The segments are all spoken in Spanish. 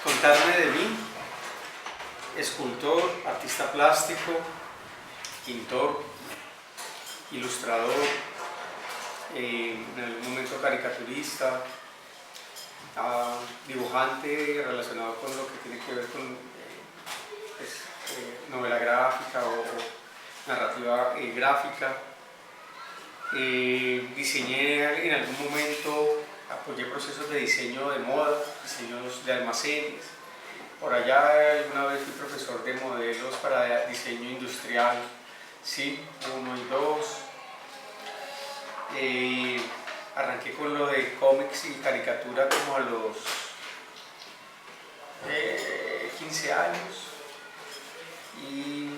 Contarme de mí: escultor, artista plástico, pintor, ilustrador, en algún momento caricaturista, dibujante relacionado con lo que tiene que ver con novela gráfica o narrativa gráfica. Diseñé en algún momento, apoyé procesos de diseño de moda, diseños de almacenes. Por allá alguna vez fui profesor de modelos para diseño industrial, sí, 1 y 2. Arranqué con lo de cómics y caricatura como a los 15 años y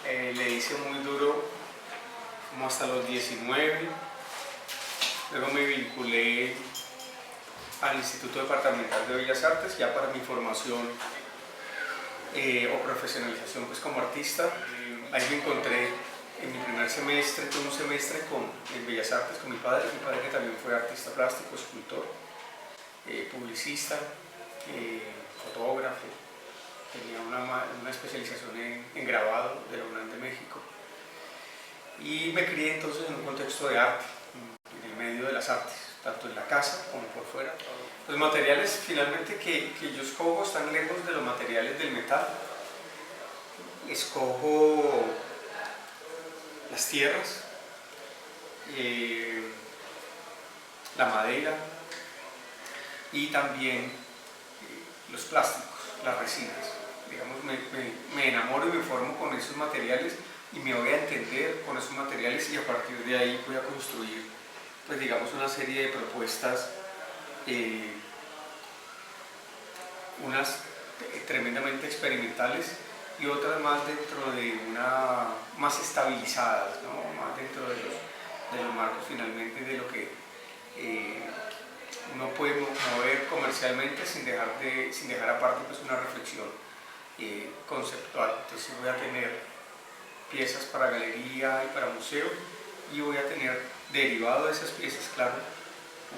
le hice muy duro como hasta los 19. Luego me vinculé al Instituto Departamental de Bellas Artes ya para mi formación o profesionalización pues como artista. Ahí me encontré en mi primer semestre, tuve un semestre en Bellas Artes con mi padre que también fue artista plástico, escultor, publicista, fotógrafo, tenía una especialización en grabado de la UNAM de México. Y me crié entonces en un contexto de arte, en el medio de las artes, tanto en la casa como por fuera. Los materiales finalmente que yo escojo están lejos de los materiales del metal. Escojo las tierras, la madera y también los plásticos, las resinas. Digamos, me enamoro y me formo con esos materiales y me voy a entender con esos materiales y a partir de ahí voy a construir, pues digamos, una serie de propuestas, unas tremendamente experimentales y otras más dentro de más estabilizadas, ¿no? Más dentro de los marcos finalmente de lo que uno puede mover comercialmente sin dejar aparte pues una reflexión conceptual. Entonces voy a tener piezas para galería y para museo y voy a tener derivado de esas piezas, claro,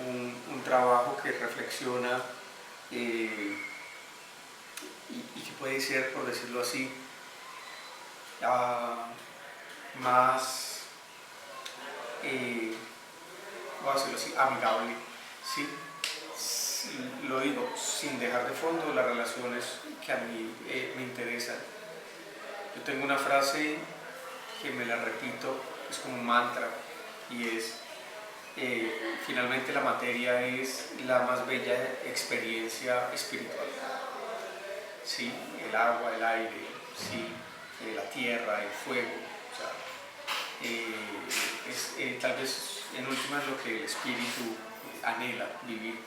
un trabajo que reflexiona y que puede ser, por decirlo así, más, voy a decirlo así, amigable, ¿sí? Lo digo sin dejar de fondo las relaciones que a mí me interesan. Yo tengo una frase que me la repito, es como un mantra, y es: finalmente la materia es la más bella experiencia espiritual. Sí, el agua, el aire, sí, la tierra, el fuego, o sea, es tal vez en últimas lo que el espíritu anhela vivir.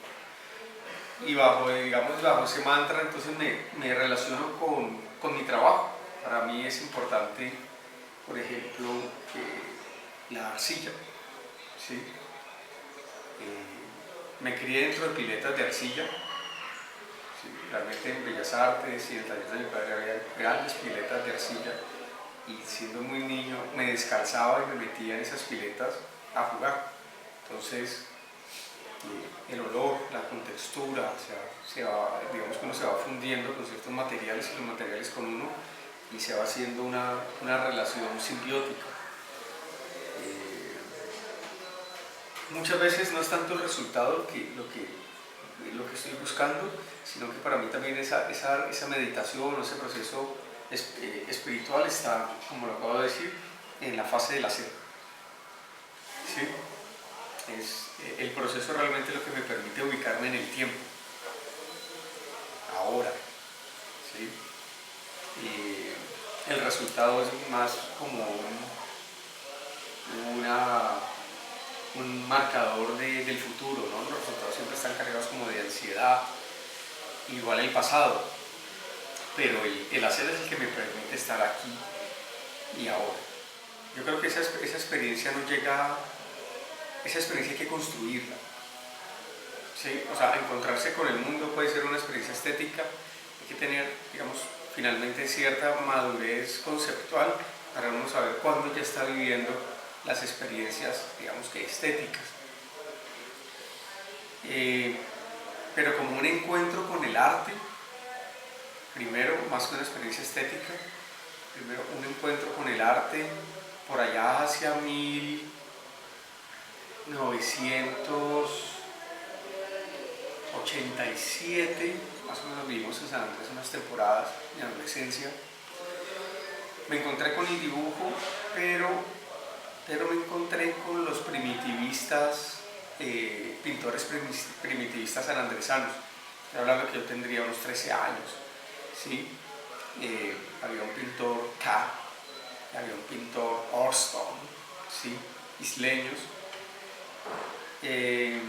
Y bajo ese mantra entonces me relaciono con mi trabajo. Para mí es importante, por ejemplo, la arcilla, ¿sí? Me crié dentro de piletas de arcilla. Sí, realmente en Bellas Artes y en el taller de mi padre había grandes piletas de arcilla y siendo muy niño me descalzaba y me metía en esas piletas a jugar. Entonces el olor, la contextura, digamos que uno se va fundiendo con ciertos materiales y los materiales con uno y se va haciendo una relación simbiótica. Muchas veces no es tanto el resultado lo que estoy buscando, sino que para mí también esa meditación o ese proceso espiritual está, como lo acabo de decir, en la fase del hacer. ¿Sí? Es el proceso realmente lo que me permite ubicarme en el tiempo, ahora. ¿Sí? El resultado es más como un marcador del futuro, ¿no? Los resultados siempre están cargados como de ansiedad, igual el pasado, pero el hacer es el que me permite estar aquí y ahora. Yo creo que esa experiencia no llega, esa experiencia hay que construirla. ¿Sí? O sea, encontrarse con el mundo puede ser una experiencia estética, hay que tener, digamos, finalmente cierta madurez conceptual para uno saber cuándo ya está viviendo las experiencias, digamos que estéticas. Pero como un encuentro con el arte, Primero, más que una experiencia estética, primero un encuentro con el arte por allá hacia 1987, más o menos vivimos en San Andrés unas temporadas de adolescencia. Me encontré con el dibujo, pero me encontré con los primitivistas, pintores primitivistas sanandresanos. Estoy hablando que yo tendría unos 13 años, ¿sí? Había un pintor K, había un pintor Orston, ¿sí? Isleños. Y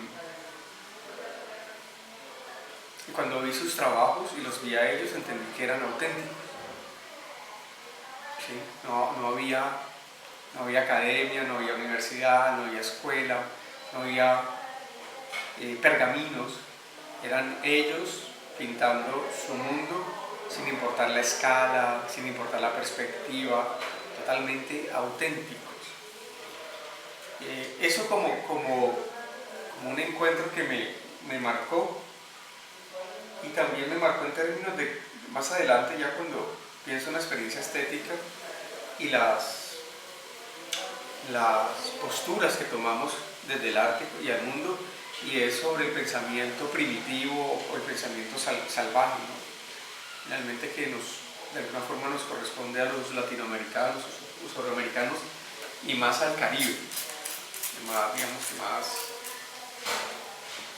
cuando vi sus trabajos y los vi a ellos, entendí que eran auténticos. ¿Sí? No había academia, no había universidad, no había escuela, no había pergaminos. Eran ellos pintando su mundo sin importar la escala, sin importar la perspectiva, totalmente auténticos. Eso como un encuentro que me marcó, y también me marcó en términos de, más adelante ya cuando pienso en la experiencia estética y las posturas que tomamos desde el arte y al mundo, y es sobre el pensamiento primitivo o el pensamiento salvaje, ¿no? Finalmente que de alguna forma nos corresponde a los latinoamericanos, los suramericanos, y más al Caribe, digamos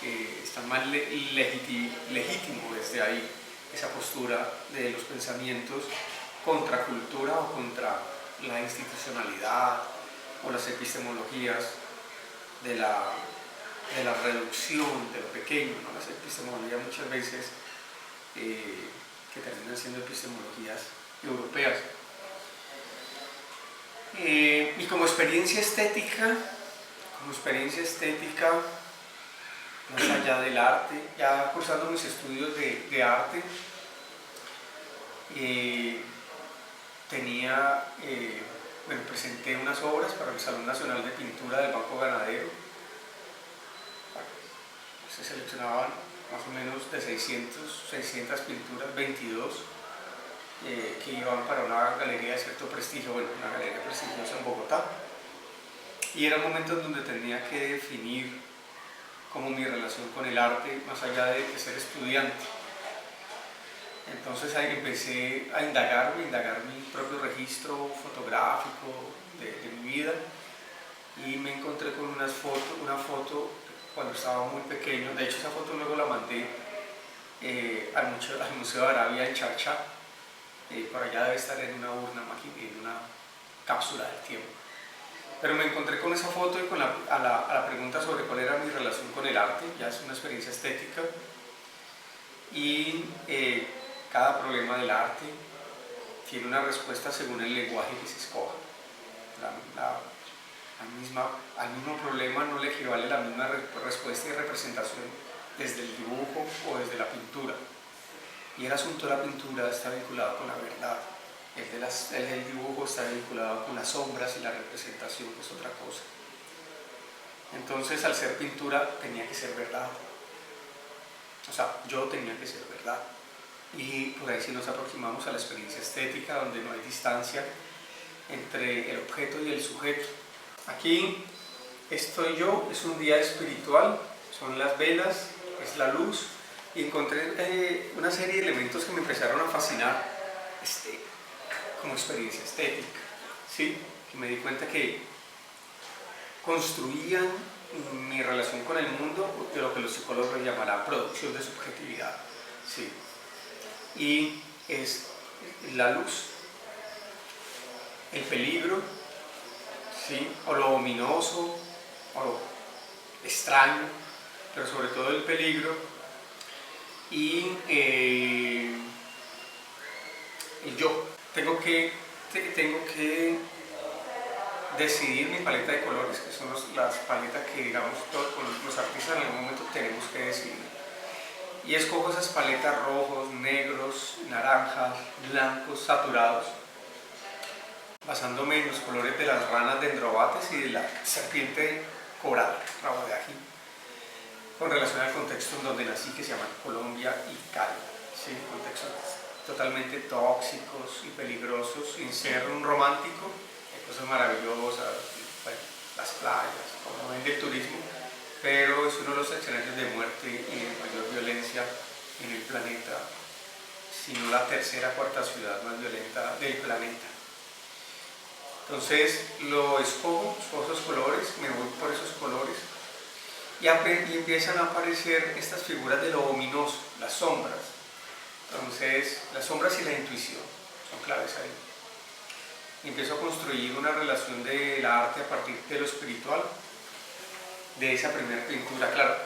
que está más legítimo desde ahí esa postura de los pensamientos contra cultura o contra la institucionalidad o las epistemologías de la reducción de lo pequeño, ¿no? Las epistemologías muchas veces que terminan siendo epistemologías europeas. Y como experiencia estética, más allá del arte, ya cursando mis estudios de arte, presenté unas obras para el Salón Nacional de Pintura del Banco Ganadero. Se seleccionaban más o menos de 600 pinturas, 22 que iban para una galería de cierto prestigio, una galería prestigiosa en Bogotá. Y eran momentos donde tenía que definir como mi relación con el arte, más allá de ser estudiante. Entonces ahí empecé a indagar mi propio registro fotográfico de mi vida, y me encontré con una foto cuando estaba muy pequeño. De hecho, esa foto luego la mandé al Museo de Arabia en Charchá. Por allá debe estar en una urna, en una cápsula del tiempo. Pero me encontré con esa foto y a la pregunta sobre cuál era mi relación con el arte. Ya es una experiencia estética, y cada problema del arte tiene una respuesta según el lenguaje que se escoja. Al mismo problema no le equivale la misma respuesta y representación desde el dibujo o desde la pintura. Y el asunto de la pintura está vinculado con la verdad. El del dibujo está vinculado con las sombras y la representación, que es otra cosa. Entonces, al ser pintura, tenía que ser verdad. O sea, yo tenía que ser verdad. Y por ahí sí nos aproximamos a la experiencia estética, donde no hay distancia entre el objeto y el sujeto. Aquí estoy yo, es un día espiritual, son las velas, es la luz, y encontré una serie de elementos que me empezaron a fascinar como experiencia estética, ¿sí? Que me di cuenta que construían mi relación con el mundo de lo que los psicólogos llamarán producción de subjetividad, ¿sí? Y es la luz, el peligro, ¿sí? O lo ominoso, o lo extraño, pero sobre todo el peligro, y el yo. Tengo que decidir mi paleta de colores, que son las paletas que, digamos, todos los artistas en algún momento tenemos que decidir. Y escojo esas paletas rojos, negros, naranjas, blancos, saturados, basándome en los colores de las ranas dendrobates y de la serpiente coral, rabo de ají, con relación al contexto en donde nací, que se llama Colombia y Cali, ¿sí? Contexto totalmente tóxicos y peligrosos, sin ser un romántico. Hay cosas maravillosas, bueno, las playas, como ven del turismo, pero es uno de los escenarios de muerte y de mayor violencia en el planeta, sino la tercera o cuarta ciudad más violenta del planeta. Entonces lo escojo esos colores, me voy por esos colores y empiezan a aparecer estas figuras de lo ominoso, las sombras. Entonces las sombras y la intuición son claves ahí. Y empiezo a construir una relación del arte a partir de lo espiritual, de esa primera pintura. Claro,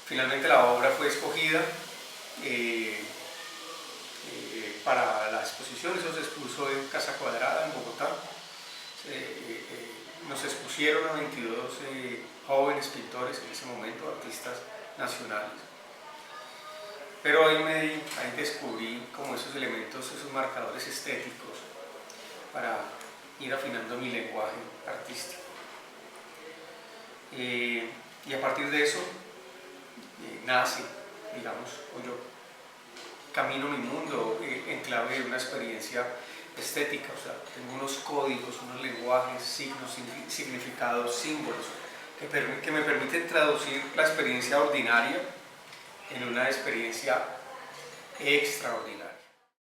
finalmente la obra fue escogida para la exposición. Eso se expuso en Casa Cuadrada, en Bogotá. Nos expusieron a 22 jóvenes pintores en ese momento, artistas nacionales. Pero ahí descubrí como esos elementos, esos marcadores estéticos para ir afinando mi lenguaje artístico. Y a partir de eso nace, digamos, o yo camino mi mundo en clave de una experiencia estética. O sea, tengo unos códigos, unos lenguajes, signos, significados, símbolos que me permiten traducir la experiencia ordinaria en una experiencia extraordinaria.